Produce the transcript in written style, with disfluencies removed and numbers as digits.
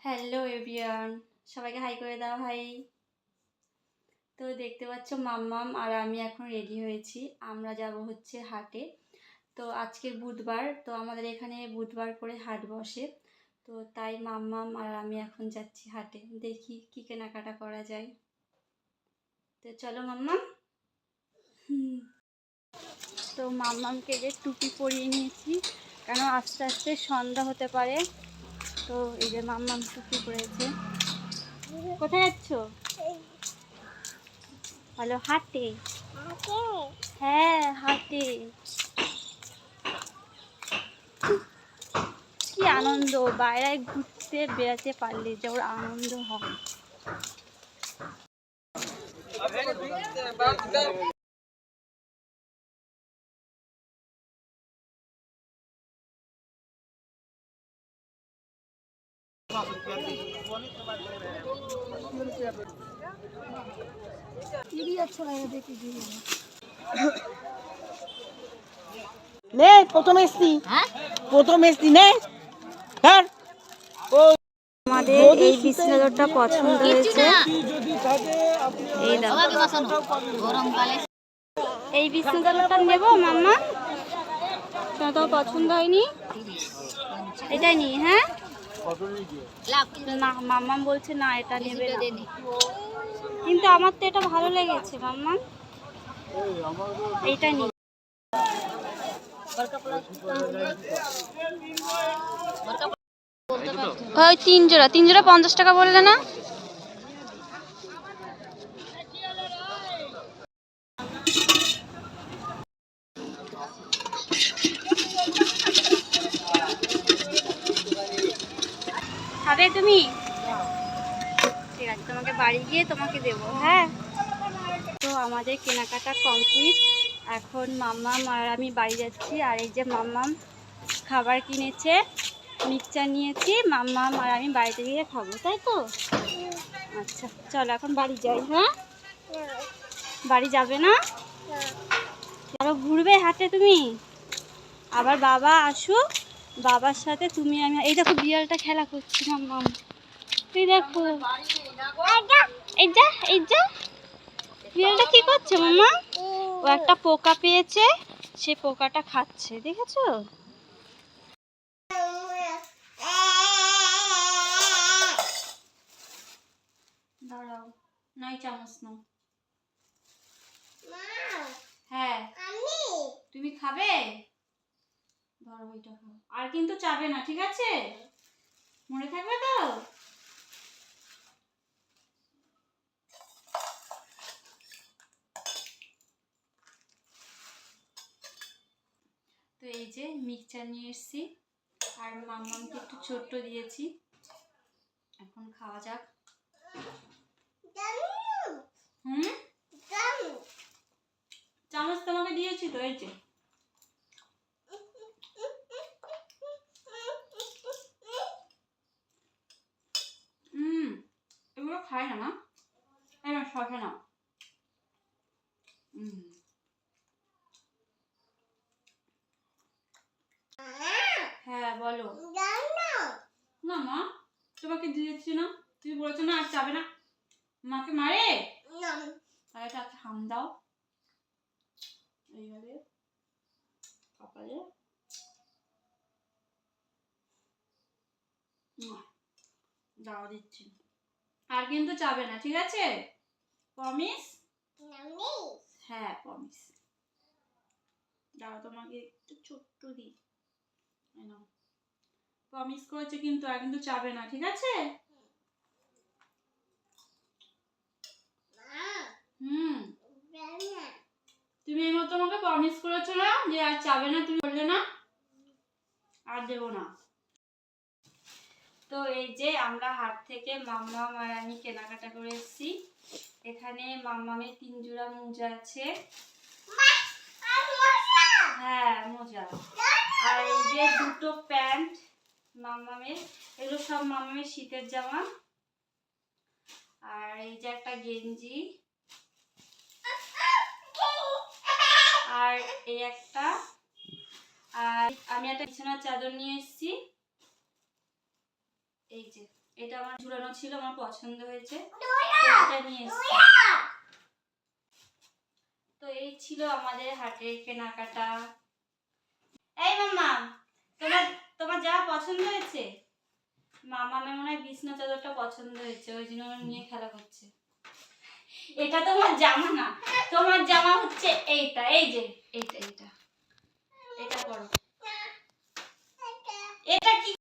Hello everyone, সবাইকে high করে দাও হাই। তো দেখতে পাচ্ছ মাম্মাম আর আমি এখন রেডি হয়েছি। আমরা যাব হচ্ছে হাটে। তো আজকে বুধবার, তো আমাদের এখানে বুধবার করে হাট বসে। তো তাই মাম্মাম আর আমি এখন যাচ্ছি হাটে, দেখি কি কেনাকাটা করা যায়। তো চলো মাম্মাম। তো মাম্মামকে যে টুপি পরিয়ে নিয়েছি, কেন আস্তে আস্তে সন্ধ্যা হতে পারে। তো এই যে মাম্মাম টুপি পরেছে। কোথায় যাচ্ছ? হ্যালো, হাটে। হ্যাঁ, হাটে। কি আনন্দ, বাইরে ঘুরতে বেড়াতে পারলে যে ওর আনন্দ হয়। নে প্রথম এসছি, প্রথম এসছি নে। হ্যাঁ, আমাদের এই বিছানাটা পছন্দ হয়েছে। এই দাও, এই বিছানাটা নেব মাম্মা। তোমার পছন্দ হয়নি? এটাই নি। হ্যাঁ, না মাম্মা বলছে না এটা নেবে না। কিন্তু আমার তো এটা ভালো লেগেছে মাম্মা, এইটা নি। ওই তিন জোড়া 50 টাকা বললে না? খাবে তুমি? ঠিক আছে, তোমাকে বাড়ি গিয়ে তোমাকে দেবো। হ্যাঁ, তো আমাদের কেনাকাটা কমপ্লিট। এখন মাম্মাম আর আমি বাড়ি যাচ্ছি। আর এই যে মাম্মাম খাবার কিনেছে, মিক্সচার নিয়েছি। মাম্মাম আর আমি বাড়িতে গিয়ে খাবো, তাই তো? আচ্ছা চলো এখন বাড়ি যাই। হ্যাঁ, বাড়ি যাবে না? আরো ঘুরবে হাটে তুমি? আবার বাবা আসুক, বাবার সাথে তুমি আমি। এই দেখো বিড়ালটা খেলা করছি মাম্মাম, এই দেখো। এই যা, এই যা, বিড়ালটা কি করছে মাম্মা? ও একটা পোকা পেয়েছে, সে পোকাটা খাচ্ছে, দেখেছো? দাঁড়াও, নাই চামচ নাও। হ্যাঁ, তুমি খাবে? ধরো ওইটা খাও, আর কিন্তু চাবে না, ঠিক আছে? মনে থাকবে তো? তো এই যে মিক্সচার নিয়ে এসেছি, আর মাম্মামকে একটু ছোট্ট দিয়েছি। এখন খাওয়া যাক। চামচ তোমাকে দিয়েছি তো, এই যে। এগুলো খায় না না? এই না, শশা নাও। হ্যাঁ বলো। না মা, তোমাকে দিয়েছি না, তুমি বলেছো না আর চাবে না। মাকে মারে? তাহলে একটা হাম দাও, এইভাবে কপালে। দাও দিচ্ছি, আর কিন্তু চাবে না, ঠিক আছে? প্রমিস? হ্যাঁ প্রমিস। দাও তোমাকে একটু ছোট্ট দিই, প্রমিস করেছে কিন্তু, আর কিন্তু চাবে না, ঠিক আছে? তুমি এই মতো আমাকে প্রমিস করেছো না যে আর চাবে না, তুমি বললে না আর দেবো না। তো এই যে আমরা হাট থেকে মাম্মাম আর আমি কেনাকাটা করে এসেছি। এখানে মাম্মামের 3 জোড়া মোজা আছে। হ্যাঁ মোজা, আর এই যে দুটো প্যান্ট মাম্মামের, এগুলো সব মাম্মামের শীতের জামা। আর এই যে একটা গেঞ্জি, আর এই একটা। আর আমি একটা বিছানার চাদর নিয়ে এসেছি, এই যে এটা আমার ঝুলানো ছিল, আমার পছন্দ হয়েছে, তো এটা নিয়ে এসেছি। তো এই ছিল আমাদের হাটের কেনাকাটা। এই মাম্মা, তোমার তোমার যা পছন্দ হয়েছে? মামামের মনে হয় বিছনা চাদরটা পছন্দ হয়েছে, ওই জন্য নিয়ে খেলা করছে। এটা তোমার জামা না, তোমার জামা হচ্ছে এইটা, এই যে এইটা